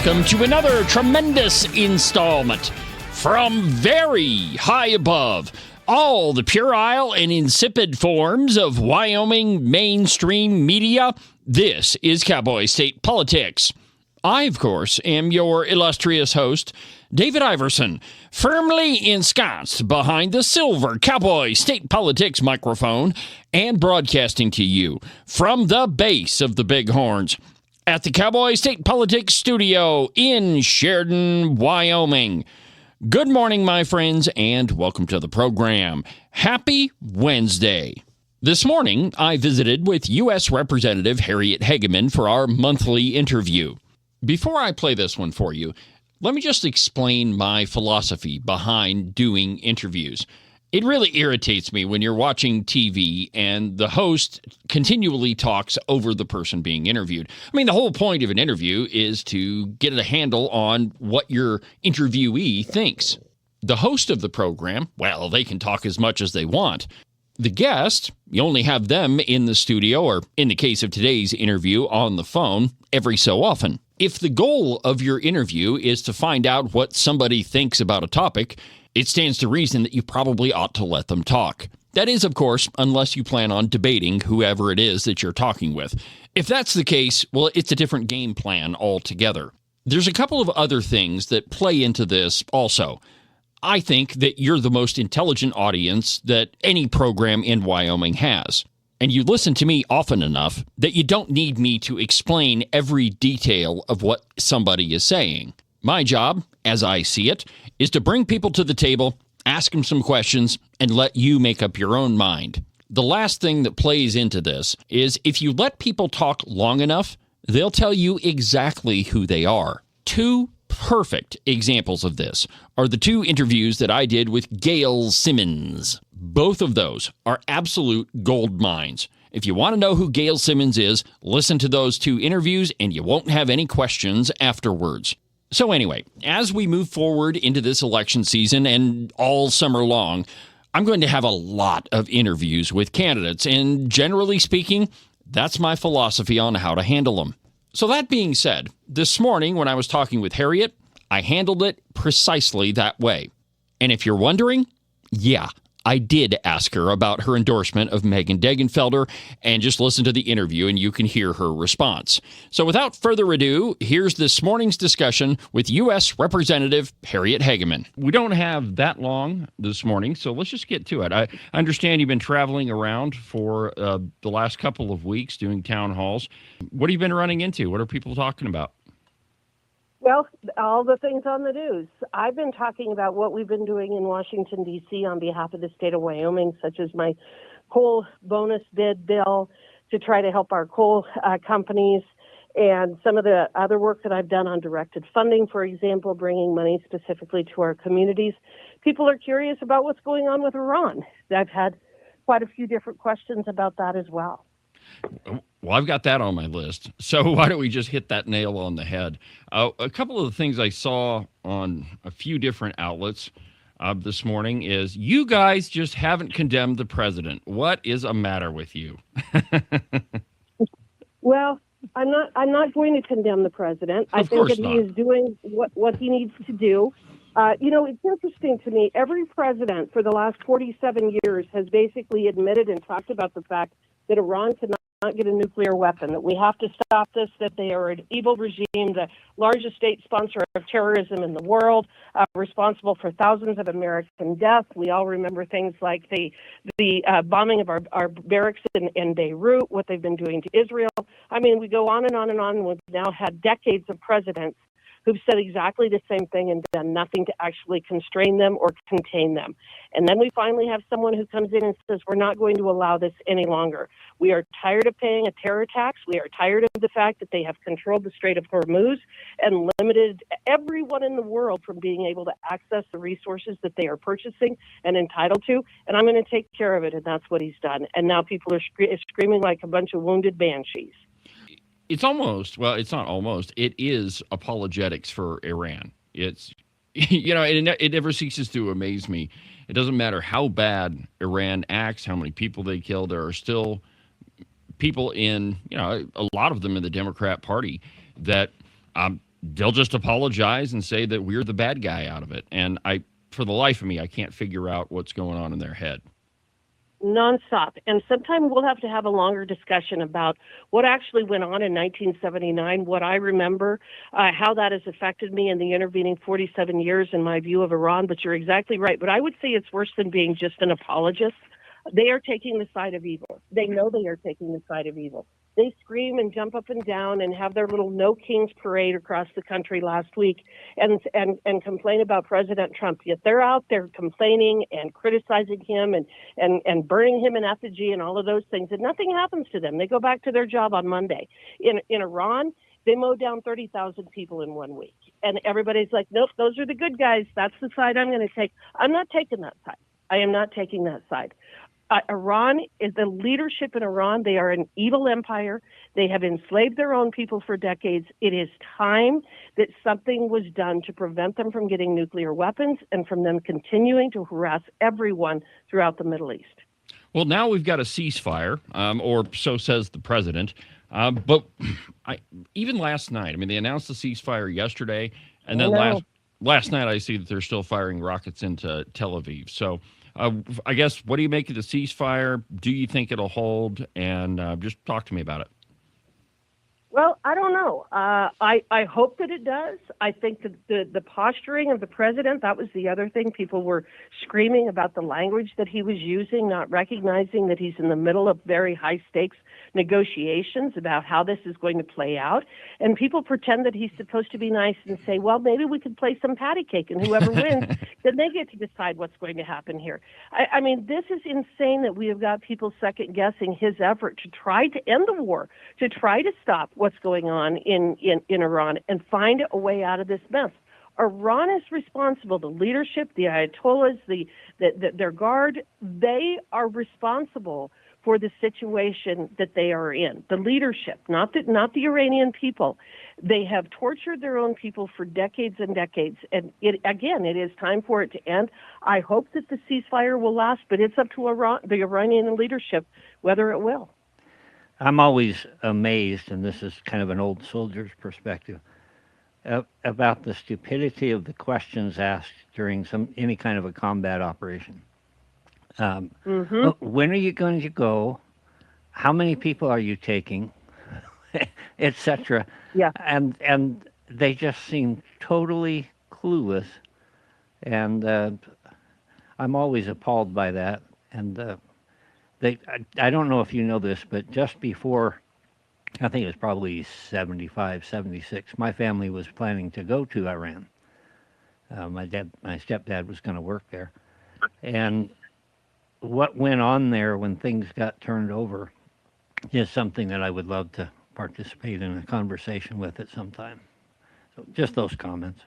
welcome to another tremendous installment from very high above all the puerile and insipid forms of Wyoming mainstream media. This is Cowboy State Politics. I, of course, am your illustrious host, David Iverson, firmly ensconced behind the silver Cowboy State Politics microphone and broadcasting to you from the base of the Bighorns at the Cowboy State Politics studio in Sheridan, Wyoming. Good morning, my friends, and welcome to the program. Happy Wednesday. This morning, I visited with U.S. Representative Harriet Hageman for our monthly interview. Before I play this one for you, let me just explain my philosophy behind doing interviews. It really irritates me when you're watching TV and the host continually talks over the person being interviewed. I mean, the whole point of an interview is to get a handle on what your interviewee thinks. The host of the program, well, they can talk as much as they want. The guest, you only have them in the studio, or in the case of today's interview, on the phone every so often. If the goal of your interview is to find out what somebody thinks about a topic, it stands to reason that you probably ought to let them talk. That is, of course, unless you plan on debating whoever it is that you're talking with. If that's the case, well, it's a different game plan altogether. There's a couple of other things that play into this also. I think that you're the most intelligent audience that any program in Wyoming has. And you listen to me often enough that you don't need me to explain every detail of what somebody is saying. My job, as I see it, is to bring people to the table, ask them some questions, and let you make up your own mind. The last thing that plays into this is if you let people talk long enough, they'll tell you exactly who they are. Two perfect examples of this are the two interviews that I did with Gail Simmons. Both of those are absolute gold mines. If you want to know who Gail Simmons is, listen to those two interviews and you won't have any questions afterwards. So anyway, as we move forward into this election season and all summer long, I'm going to have a lot of interviews with candidates, and generally speaking, that's my philosophy on how to handle them. So that being said, this morning when I was talking with Harriet, I handled it precisely that way. And if you're wondering, yeah, I did ask her about her endorsement of Megan Degenfelder, and just listen to the interview and you can hear her response. So without further ado, here's this morning's discussion with U.S. Representative Harriet Hageman. We don't have that long this morning, so let's just get to it. I understand you've been traveling around for the last couple of weeks doing town halls. What have you been running into? What are people talking about? Well, all the things on the news. I've been talking about what we've been doing in Washington, D.C. on behalf of the state of Wyoming, such as my coal bonus bid bill to try to help our coal companies, and some of the other work that I've done on directed funding, for example, bringing money specifically to our communities. People are curious about what's going on with Iran. I've had quite a few different questions about that as well. Well, I've got that on my list. So why don't we just hit that nail on the head? A couple of the things I saw on a few different outlets this morning is you guys just haven't condemned the president. What is the matter with you? Well, I'm not going to condemn the president. I think that he is doing what he needs to do. It's interesting to me. Every president for the last 47 years has basically admitted and talked about the fact that Iran cannot get a nuclear weapon, that we have to stop this, that they are an evil regime, the largest state sponsor of terrorism in the world, responsible for thousands of American deaths. We all remember things like the bombing of our barracks in Beirut, what they've been doing to Israel. I mean, we go on and on and on. We've now had decades of presidents who've said exactly the same thing and done nothing to actually constrain them or contain them. And then we finally have someone who comes in and says, we're not going to allow this any longer. We are tired of paying a terror tax. We are tired of the fact that they have controlled the Strait of Hormuz and limited everyone in the world from being able to access the resources that they are purchasing and entitled to. And I'm going to take care of it. And that's what he's done. And now people are screaming like a bunch of wounded banshees. It's almost, well, it's not almost, it is apologetics for Iran. It's, it never ceases to amaze me. It doesn't matter how bad Iran acts, how many people they kill, there are still people in, a lot of them in the Democrat Party that they'll just apologize and say that we're the bad guy out of it. And for the life of me, I can't figure out what's going on in their head. Nonstop. And sometime we'll have to have a longer discussion about what actually went on in 1979, what I remember, how that has affected me in the intervening 47 years in my view of Iran. But you're exactly right. But I would say it's worse than being just an apologist. They are taking the side of evil. They know they are taking the side of evil. They scream and jump up and down and have their little No Kings parade across the country last week and complain about President Trump. Yet they're out there complaining and criticizing him and burning him in effigy and all of those things. And nothing happens to them. They go back to their job on Monday. In Iran, they mowed down 30,000 people in 1 week. And everybody's like, nope, those are the good guys. That's the side I'm going to take. I'm not taking that side. I am not taking that side. Iran is the leadership in Iran. They are an evil empire. They have enslaved their own people for decades. It is time that something was done to prevent them from getting nuclear weapons and from them continuing to harass everyone throughout the Middle East. Well, now we've got a ceasefire, or so says the president. But even last night, I mean, they announced the ceasefire yesterday, and then last night I see that they're still firing rockets into Tel Aviv. So I guess, what do you make of the ceasefire? Do you think it'll hold? And just talk to me about it. Well, I don't know. I hope that it does. I think that the posturing of the president, that was the other thing. People were screaming about the language that he was using, not recognizing that he's in the middle of very high stakes negotiations about how this is going to play out. And people pretend that he's supposed to be nice and say, well, maybe we could play some patty cake and whoever wins, then they get to decide what's going to happen here. I mean, this is insane that we have got people second guessing his effort to try to end the war, to try to stop what's going on in Iran and find a way out of this mess. Iran is responsible. The leadership, the Ayatollahs, their guard, they are responsible for the situation that they are in. The leadership, not the Iranian people. They have tortured their own people for decades and decades. And it is time for it to end. I hope that the ceasefire will last, but it's up to the Iranian leadership whether it will. I'm always amazed, and this is kind of an old soldier's perspective, about the stupidity of the questions asked during any kind of a combat operation. When are you going to go? How many people are you taking? Etc. Yeah. And they just seem totally clueless, and I'm always appalled by that. And I don't know if you know this, but just before, I think it was probably 75, 76, my family was planning to go to Iran. My stepdad was going to work there. And what went on there when things got turned over is something that I would love to participate in a conversation with at some time. So just those comments.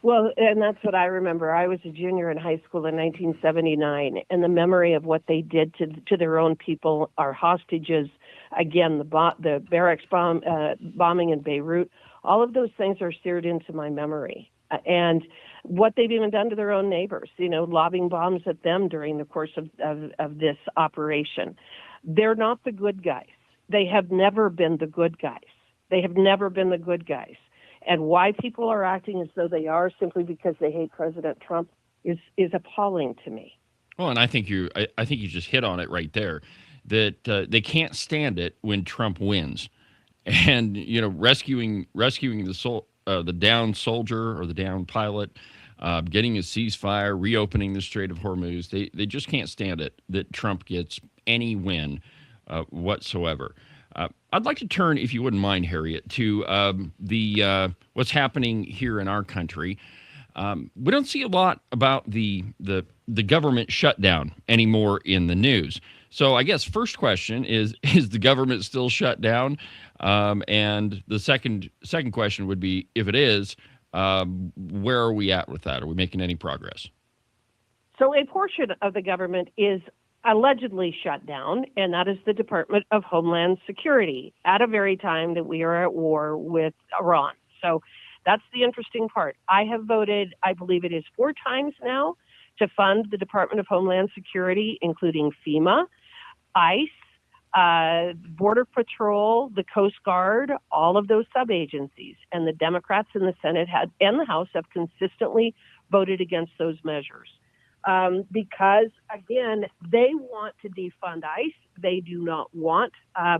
Well, and that's what I remember. I was a junior in high school in 1979, and the memory of what they did to their own people, our hostages, again, the barracks bombing in Beirut, all of those things are seared into my memory. And what they've even done to their own neighbors, lobbing bombs at them during the course of this operation. They're not the good guys. They have never been the good guys. They have never been the good guys. And why people are acting as though they are simply because they hate President Trump is appalling to me. Well, and I think you just hit on it right there, that they can't stand it when Trump wins, and rescuing the downed soldier or the downed pilot, getting a ceasefire, reopening the Strait of Hormuz. They just can't stand it that Trump gets any win whatsoever. I'd like to turn, if you wouldn't mind, Harriet, to the what's happening here in our country. We don't see a lot about the government shutdown anymore in the news. So I guess first question is the government still shut down? And the second question would be, if it is, where are we at with that? Are we making any progress? So a portion of the government is allegedly shut down, and that is the Department of Homeland Security at a very time that we are at war with Iran. So that's the interesting part. I have voted, I believe it is 4 times now, to fund the Department of Homeland Security, including FEMA, ICE, Border Patrol, the Coast Guard, all of those sub-agencies. And the Democrats in the Senate and the House have consistently voted against those measures. Because, again, they want to defund ICE. They do not want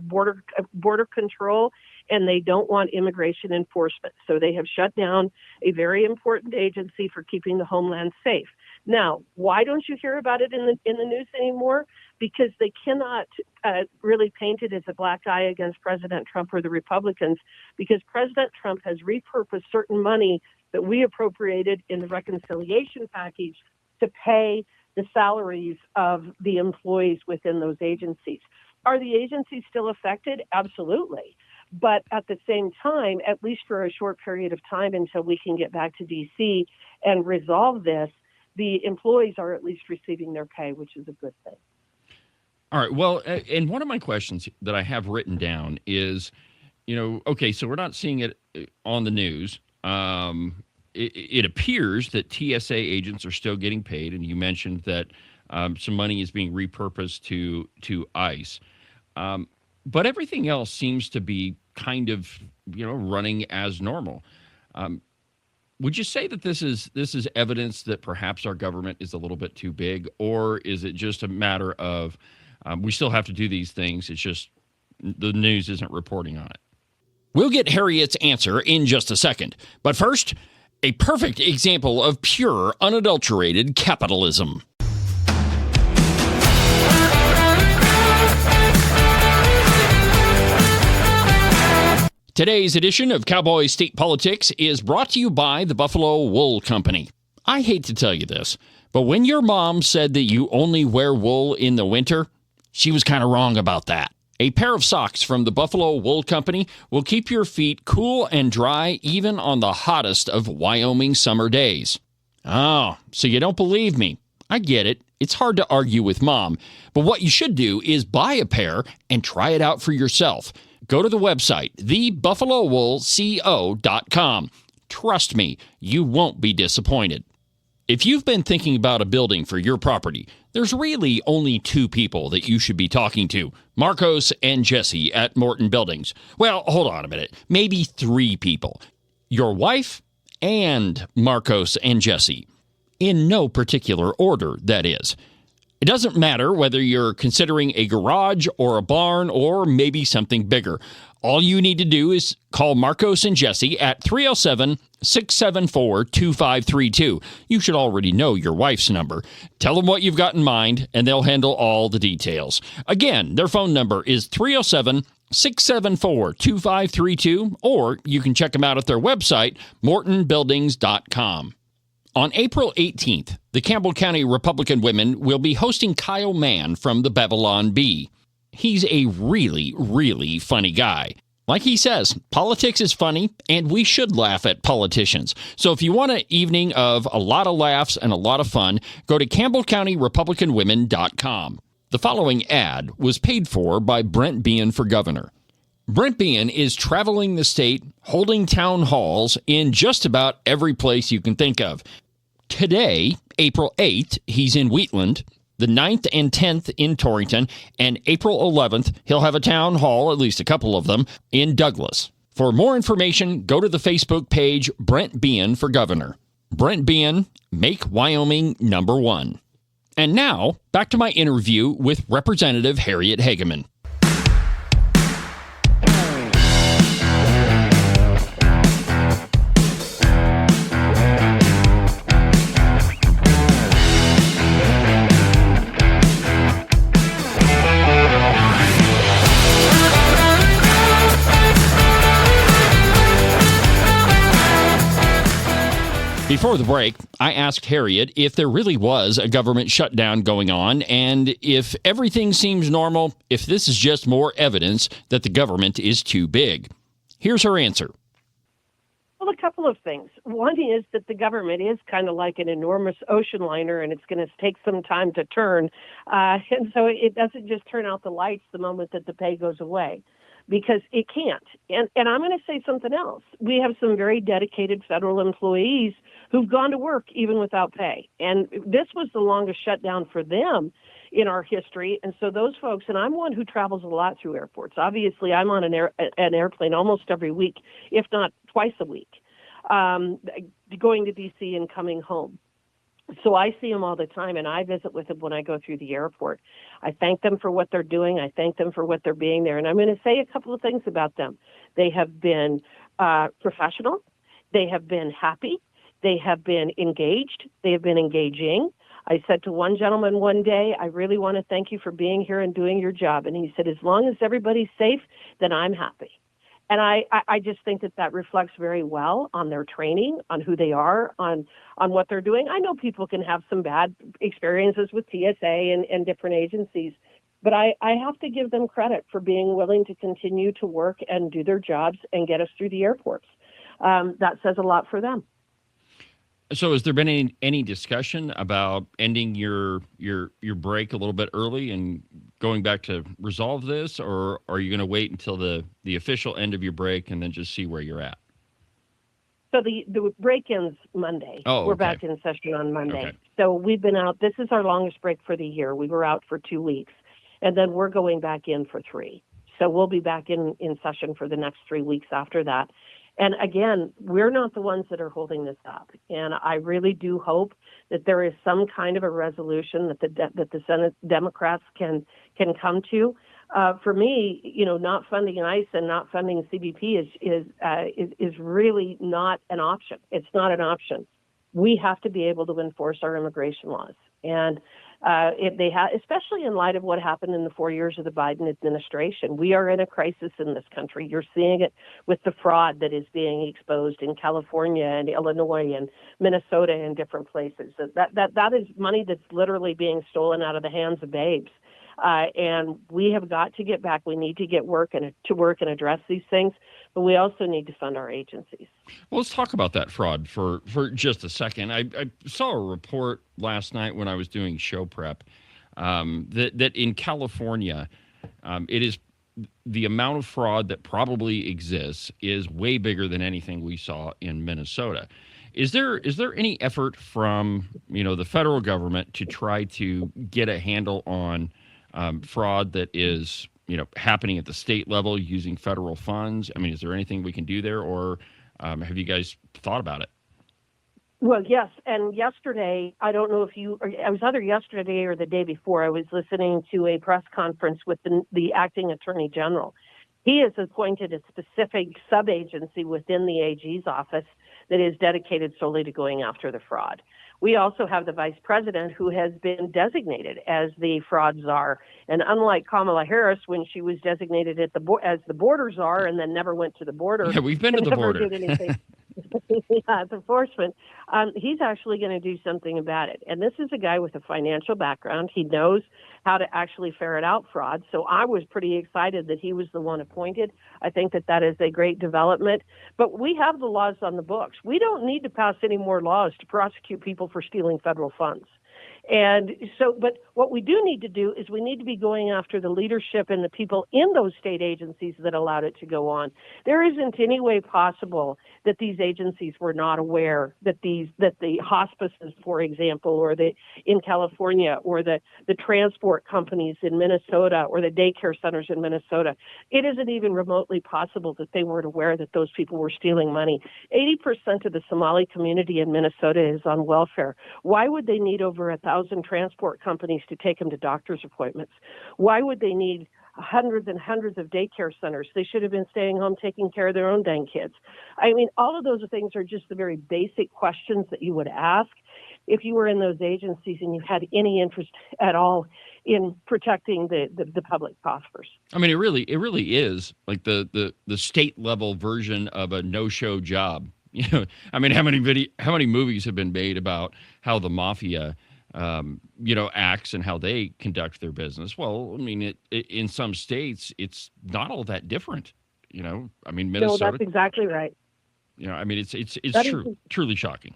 border control, and they don't want immigration enforcement. So they have shut down a very important agency for keeping the homeland safe. Now, why don't you hear about it in the news anymore? Because they cannot really paint it as a black eye against President Trump or the Republicans, because President Trump has repurposed certain money that we appropriated in the reconciliation package to pay the salaries of the employees within those agencies. Are the agencies still affected? Absolutely. But at the same time, at least for a short period of time until we can get back to D.C. and resolve this, the employees are at least receiving their pay, which is a good thing. All right. Well, and one of my questions that I have written down is, okay, so we're not seeing it on the news. It appears that TSA agents are still getting paid, and you mentioned that some money is being repurposed to ICE. But everything else seems to be kind of, running as normal. Would you say that this is evidence that perhaps our government is a little bit too big, or is it just a matter of we still have to do these things? It's just the news isn't reporting on it. We'll get Harriet's answer in just a second. But first, a perfect example of pure, unadulterated capitalism. Today's edition of Cowboy State Politics is brought to you by the Buffalo Wool Company. I hate to tell you this, but when your mom said that you only wear wool in the winter, she was kind of wrong about that. A pair of socks from the Buffalo Wool Company will keep your feet cool and dry even on the hottest of Wyoming summer days. Oh, so you don't believe me? I get it. It's hard to argue with mom. But what you should do is buy a pair and try it out for yourself. Go to the website, thebuffalowoolco.com. Trust me, you won't be disappointed. If you've been thinking about a building for your property, there's really only two people that you should be talking to, Marcos and Jesse at Morton Buildings. Well, hold on a minute. Maybe three people. Your wife and Marcos and Jesse. In no particular order, that is. It doesn't matter whether you're considering a garage or a barn or maybe something bigger. All you need to do is call Marcos and Jesse at 307-674-2532. You should already know your wife's number. Tell them what you've got in mind, and they'll handle all the details. Again, their phone number is 307-674-2532, or you can check them out at their website, mortonbuildings.com. On April 18th, the Campbell County Republican Women will be hosting Kyle Mann from the Babylon Bee. He's a really, really funny guy. Like he says, politics is funny, and we should laugh at politicians. So if you want an evening of a lot of laughs and a lot of fun, go to CampbellCountyRepublicanWomen.com. The following ad was paid for by Brent Bean for governor. Brent Bean is traveling the state, holding town halls in just about every place you can think of. Today, April 8th, he's in Wheatland, the 9th and 10th in Torrington, and April 11th, he'll have a town hall, at least a couple of them, in Douglas. For more information, go to the Facebook page Brent Bean for Governor. Brent Bean, make Wyoming number one. And now, back to my interview with Representative Harriet Hageman. Before the break, I asked Harriet if there really was a government shutdown going on, and if everything seems normal, if this is just more evidence that the government is too big. Here's her answer. Well, a couple of things. One is that the government is kind of like an enormous ocean liner, and it's going to take some time to turn. And so it doesn't just turn out the lights the moment that the pay goes away, because it can't. And I'm going to say something else. We have some very dedicated federal employees who've gone to work even without pay. And this was the longest shutdown for them in our history. And so those folks, and I'm one who travels a lot through airports. Obviously, I'm on an airplane almost every week, if not twice a week, going to D.C. and coming home. So I see them all the time, and I visit with them when I go through the airport. I thank them for what they're doing. I thank them for what they're being there. And I'm going to say a couple of things about them. They have been professional. They have been happy. They have been engaged. They have been engaging. I said to one gentleman one day, I really want to thank you for being here and doing your job. And he said, as long as everybody's safe, then I'm happy. And I just think that reflects very well on their training, on who they are, on what they're doing. I know people can have some bad experiences with TSA and different agencies, but I have to give them credit for being willing to continue to work and do their jobs and get us through the airports. That says a lot for them. So has there been any discussion about ending your break a little bit early and going back to resolve this, or are you going to wait until the official end of your break and then just see where you're at? So the break ends Monday. Oh, okay. We're back in session on Monday. Okay. So we've been out. This is our longest break for the year. We were out for 2 weeks, and then we're going back in for 3. So we'll be back in session for the next 3 weeks after that. And again, we're not the ones that are holding this up. And I really do hope that there is some kind of a resolution that the Senate Democrats can come to. For me, not funding ICE and not funding CBP is really not an option. It's not an option. We have to be able to enforce our immigration laws. And especially in light of what happened in the 4 years of the Biden administration. We are in a crisis in this country. You're seeing it with the fraud that is being exposed in California and Illinois and Minnesota and different places. That is money that's literally being stolen out of the hands of babes. And we have got to get back. We need to get to work and address these things, but we also need to fund our agencies. Well, let's talk about that fraud for just a second. I saw a report last night when I was doing show prep that in California, it is the amount of fraud that probably exists is way bigger than anything we saw in Minnesota. Is there any effort from the federal government to try to get a handle on fraud that is happening at the state level using federal funds? I mean, is there anything we can do there, or have you guys thought about it? Well, yes. And yesterday, I don't know if I was either yesterday or the day before, I was listening to a press conference with the acting attorney general. He has appointed a specific sub-agency within the AG's office that is dedicated solely to going after the fraud. We also have the vice president who has been designated as the fraud czar. And unlike Kamala Harris, when she was designated as the border czar and then never went to the border. Yeah, we've been to the border. Did anything. Enforcement. He's actually going to do something about it. And this is a guy with a financial background. He knows how to actually ferret out fraud. So I was pretty excited that he was the one appointed. I think that is a great development. But we have the laws on the books. We don't need to pass any more laws to prosecute people for stealing federal funds. And so, but what we do need to do is we need to be going after the leadership and the people in those state agencies that allowed it to go on. There isn't any way possible that these agencies were not aware that the hospices, for example, or in California, or the transport companies in Minnesota, or the daycare centers in Minnesota. It isn't even remotely possible that they weren't aware that those people were stealing money. 80% of the Somali community in Minnesota is on welfare. Why would they need over 1,000 transport companies to take them to doctor's appointments? Why would they need hundreds and hundreds of daycare centers? They should have been staying home taking care of their own dang kids. I mean, all of those things are just the very basic questions that you would ask if you were in those agencies and you had any interest at all in protecting the public coffers. I mean, it really is like the state level version of a no-show job. I mean, how many movies have been made about how the mafia acts and how they conduct their business? Well, I mean, in some states, it's not all that different. I mean, Minnesota. No, that's exactly right. I mean, it's truly shocking.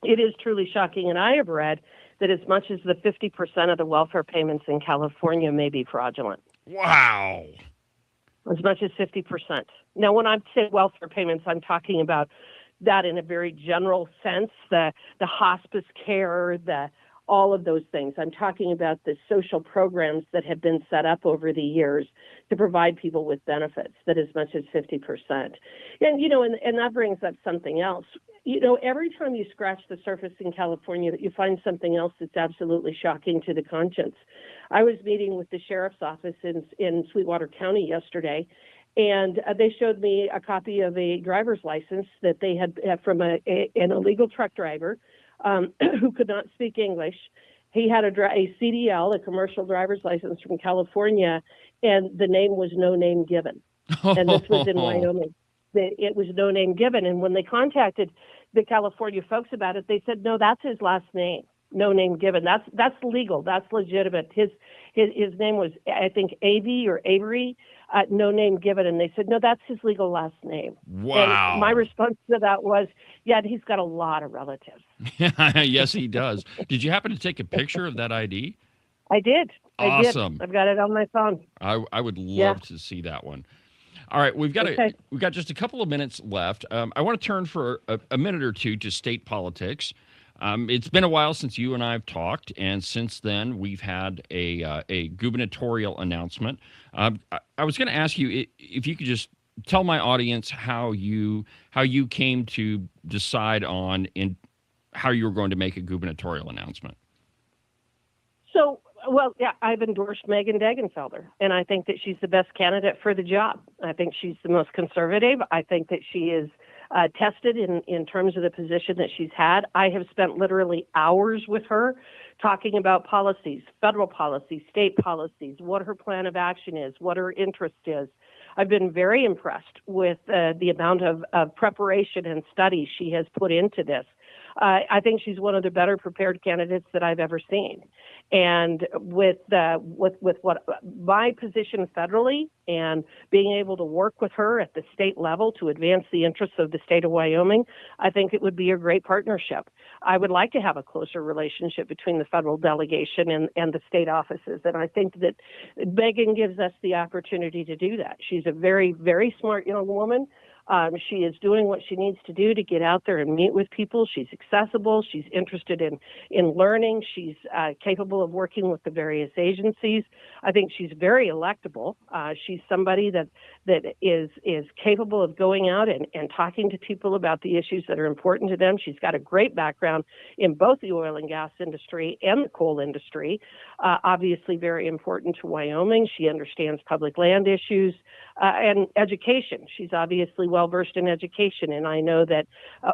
It is truly shocking, and I have read that as much as the 50% of the welfare payments in California may be fraudulent. Wow. As much as 50%. Now, when I say welfare payments, I'm talking about that in a very general sense, the hospice care, all of those things. I'm talking about the social programs that have been set up over the years to provide people with benefits that as much as 50%. And, and that brings up something else. Every time you scratch the surface in California, you find something else that's absolutely shocking to the conscience. I was meeting with the sheriff's office in Sweetwater County yesterday, and they showed me a copy of a driver's license that they had from an illegal truck driver who could not speak English. He had a CDL, a commercial driver's license from California, and the name was no name given. And this was in Wyoming. It was no name given. And when they contacted the California folks about it, they said, no, that's his last name. No name given. That's legal. That's legitimate. His name was, I think, Avery, no name given. And they said, no, that's his legal last name. Wow. And my response to that was, yeah, he's got a lot of relatives. Yes, he does. Did you happen to take a picture of that ID? I did. Awesome. I did. I've got it on my phone. I would love to see that one. All right, we've got just a couple of minutes left. I want to turn for a minute or two to state politics. It's been a while since you and I have talked, and since then we've had a gubernatorial announcement. I was going to ask you if you could just tell my audience how you came to decide on how you were going to make a gubernatorial announcement. So, well, yeah, I've endorsed Megan Degenfelder, and I think that she's the best candidate for the job. I think she's the most conservative. I think that she is tested in terms of the position that she's had. I have spent literally hours with her talking about policies, federal policies, state policies, what her plan of action is, what her interest is. I've been very impressed with the amount of preparation and study she has put into this. I think she's one of the better prepared candidates that I've ever seen. And with what my position federally and being able to work with her at the state level to advance the interests of the state of Wyoming, I think it would be a great partnership. I would like to have a closer relationship between the federal delegation and the state offices. And I think that Megan gives us the opportunity to do that. She's a very, very smart young woman. She is doing what she needs to do to get out there and meet with people. She's accessible. She's interested in learning. She's capable of working with the various agencies. I think she's very electable. She's somebody that is capable of going out and talking to people about the issues that are important to them. She's got a great background in both the oil and gas industry and the coal industry, obviously very important to Wyoming. She understands public land issues and education. She's obviously well-versed in education, and I know that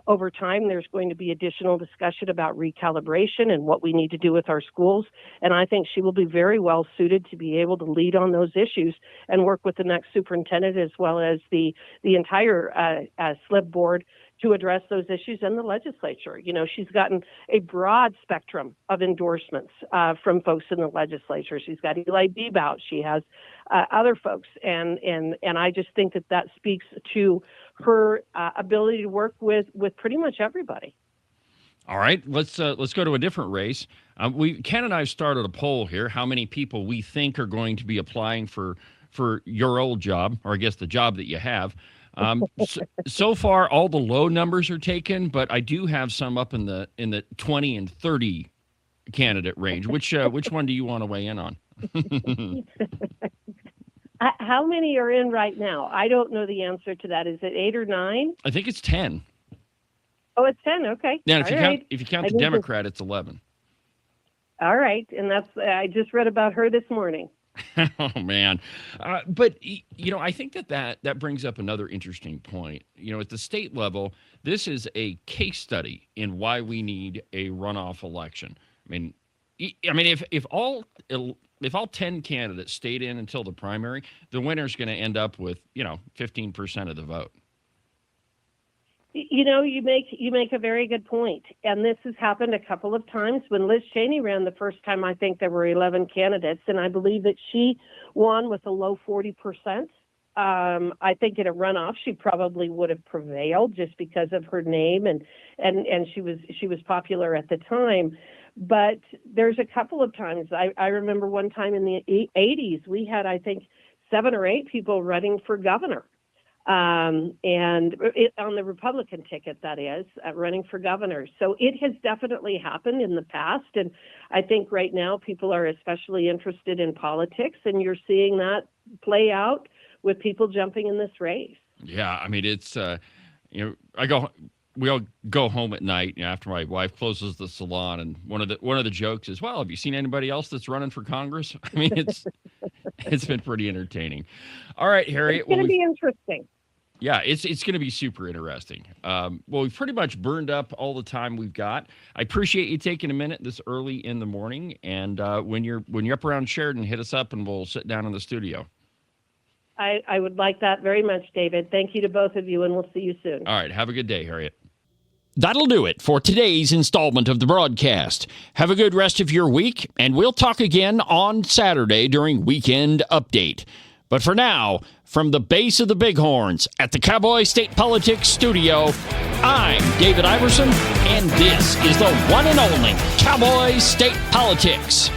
over time there's going to be additional discussion about recalibration and what we need to do with our schools, and I think she will be very well suited to be able to lead on those issues and work with the next superintendent as well as the entire SLIB board to address those issues in the legislature. She's gotten a broad spectrum of endorsements from folks in the legislature. She's got Eli Bebout. She has other folks, and I just think that speaks to her ability to work with pretty much everybody. All right, let's go to a different race. Ken and I started a poll here. How many people we think are going to be applying for your old job, or I guess the job that you have? So far, all the low numbers are taken, but I do have some up in the 20 and 30 candidate range. Which one do you want to weigh in on? How many are in right now? I don't know the answer to that. Is it 8 or 9? I think it's 10. Oh, it's 10. Okay. Yeah, if you count the Democrat, it's 11. All right, and I just read about her this morning. Oh man, but I think that brings up another interesting point. At the state level, this is a case study in why we need a runoff election. I mean, if all 10 candidates stayed in until the primary, the winner's going to end up with 15% of the vote. You make a very good point, and this has happened a couple of times. When Liz Cheney ran the first time, I think there were 11 candidates, and I believe that she won with a low 40%. I think in a runoff, she probably would have prevailed just because of her name and she was popular at the time. But there's a couple of times. I remember one time in the 80s, we had, I think, 7 or 8 people running for governor. and on the Republican ticket, that is, running for governor. So it has definitely happened in the past, and I think right now people are especially interested in politics, and you're seeing that play out with people jumping in this race. Yeah, I mean, it's, we all go home at night after my wife closes the salon, and one of the jokes is, well, have you seen anybody else that's running for Congress? I mean, it's been pretty entertaining. All right, Harriet. It's going to be interesting. Yeah, it's going to be super interesting. Well, we've pretty much burned up all the time we've got. I appreciate you taking a minute this early in the morning, and when you're up around Sheridan, hit us up and we'll sit down in the studio. I would like that very much, David. Thank you to both of you, and we'll see you soon. All right, have a good day, Harriet. That'll do it for today's installment of the broadcast. Have a good rest of your week, and we'll talk again on Saturday during Weekend Update. But for now, from the base of the Bighorns at the Cowboy State Politics Studio, I'm David Iverson, and this is the one and only Cowboy State Politics.